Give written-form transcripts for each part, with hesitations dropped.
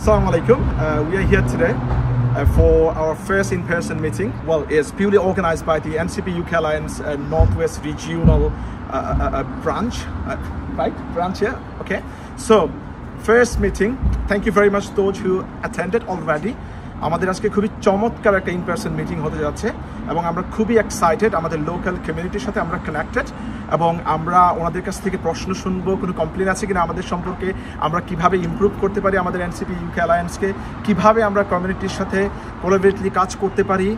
Assalamu alaikum. We are here today for our first in-person meeting. Well, it's purely organized by the NCP UK Alliance Northwest Regional branch, right? Branch here, okay. So, first meeting. Thank you very much those who attended already. আমাদের আজকে খুবই চমৎকার একটা in person meeting হতে যাচ্ছে এবং আমরা খুবই এক্সাইটেড আমাদের লোকাল কমিউনিটির সাথে আমরা কানেক্টেড এবং আমরা ওনাদের কাছ থেকে প্রশ্ন শুনবো কোনো কমপ্লেন আছে কিনা আমাদের সম্পর্কে আমরা কিভাবে ইমপ্রুভ করতে পারি আমাদের এনসিপি ইউকে অ্যালায়েন্সকে কিভাবে আমরা কমিউনিটির সাথে কোলাবরেটলি কাজ করতে পারি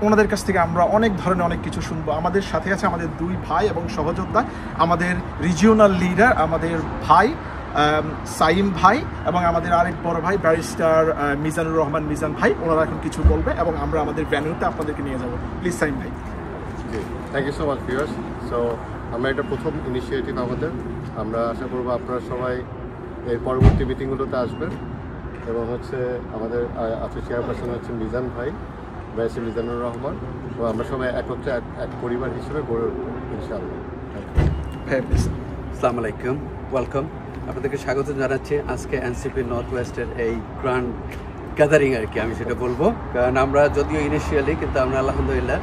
ওনাদের কাছ থেকে আমরা অনেক ধরনের অনেক কিছু শুনবো আমাদের সাথে আছে আমাদের দুই ভাই এবং সহযোদ্ধা আমাদের রিজিওনাল লিডার আমাদের ভাই সাইম ভাই এবং আমাদের আরেক বড় ভাই ব্যারিস্টার মিজানুর রহমান মিজান ভাই ওনারা এখন কিছু বলবে এবং আমরা আমাদের ভ্যানুতে আপনাদেরকে নিয়ে যাব প্লিজ সাইম ভাই thank you so much viewers so আমরা এটা প্রথম ইনিশিয়েটিভ আমাদের আমরা আশা করবো আপনারা সবাই এর পরবর্তী মিটিংগুলোতে আসবেন এবং হচ্ছে আমাদের আছে চেয়ারপারসন হচ্ছেন মিজান ভাই ব্যারিস্টার মিজানুর রহমান তো আমরা সবাই একত্রে এক পরিবার হিসেবে গড়ে উঠবো ইনশাআল্লাহ আসসালামু আলাইকুম ওয়েলকাম আপনাদেরকে স্বাগত জানাচ্ছি আজকে এনসিপি নর্থ ওয়েস্টের এই গ্র্যান্ড গ্যাদারিং আর কি আমি সেটা বলবো কারণ আমরা যদিও ইনিশিয়ালি কিন্তু আমরা আলহামদুলিল্লাহ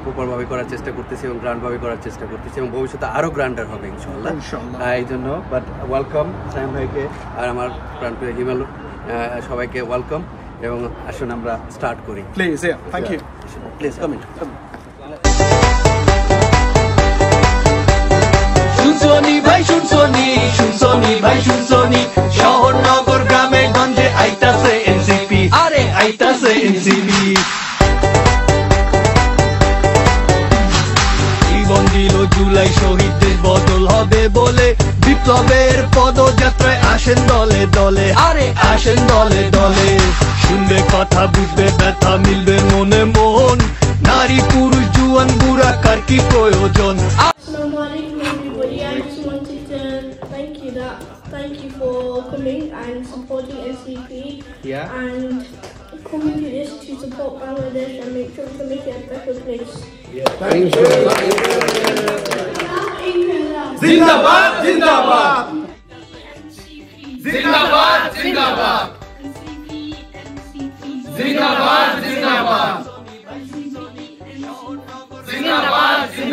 প্রপারভাবে করার চেষ্টা করতেছি এবং গ্র্যান্ডভাবে করার চেষ্টা করতেছি এবং ভবিষ্যতে আরও গ্র্যান্ডার হবে ইনশাআল্লাহ এই জন্য বাট ওয়েলকাম সাইম ভাইকে আর আমার প্রাণপ্রিয় হিমাল সবাইকে ওয়েলকাম এবং আসুন আমরা স্টার্ট করি please thank you please comment শুনছনি ভাই শুনছনি ভাই শুনছনি শহর নগর গ্রামে গঞ্জে আইতাছে এনসিপি আরে আইতাছে এনসিপি জীবন দিল জুলাই শহীদদের বদল হবে বলে বিপ্লবের পদযাত্রায় আসেন দলে দলে আরে আসেন দলে দলে শুনবে কথা বুঝবে ব্যথা মিলবে মনে মন নারী পুরুষ জুয়ান বুড়া কার কি প্রয়োজন I just wanted to thank you for coming and supporting SVP and coming to this to support Bangladesh and make sure to make it a better place. Thank you. Zindabad, Zindabad. Zindabad, Zindabad. Zindabad, Zindabad.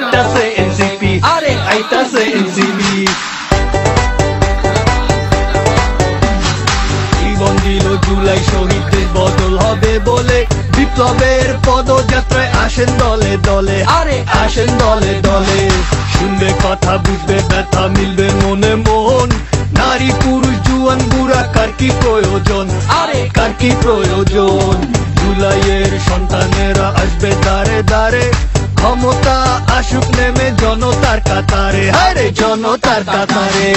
আইতাছে NCP আরে আইতাছে NCP জীবন দিল জুলাই শহীদদের বদল হবে বলে বিপ্লবের পদযাত্রায় আসেন দলে দলে আরে আসেন দলে দলে শুনবে কথা বুঝবে ব্যথা মিলবে মনে মন নারী পুরুষ জুয়ান বুড়া কার কি প্রয়োজন আরে কার কি প্রয়োজন জুলাইয়ের সন্তানেরা আসবে দাঁড়ে দাঁড়ে ক্ষমতা আসুক নেমে জনতার কাতারে আরে জনতার কাতারে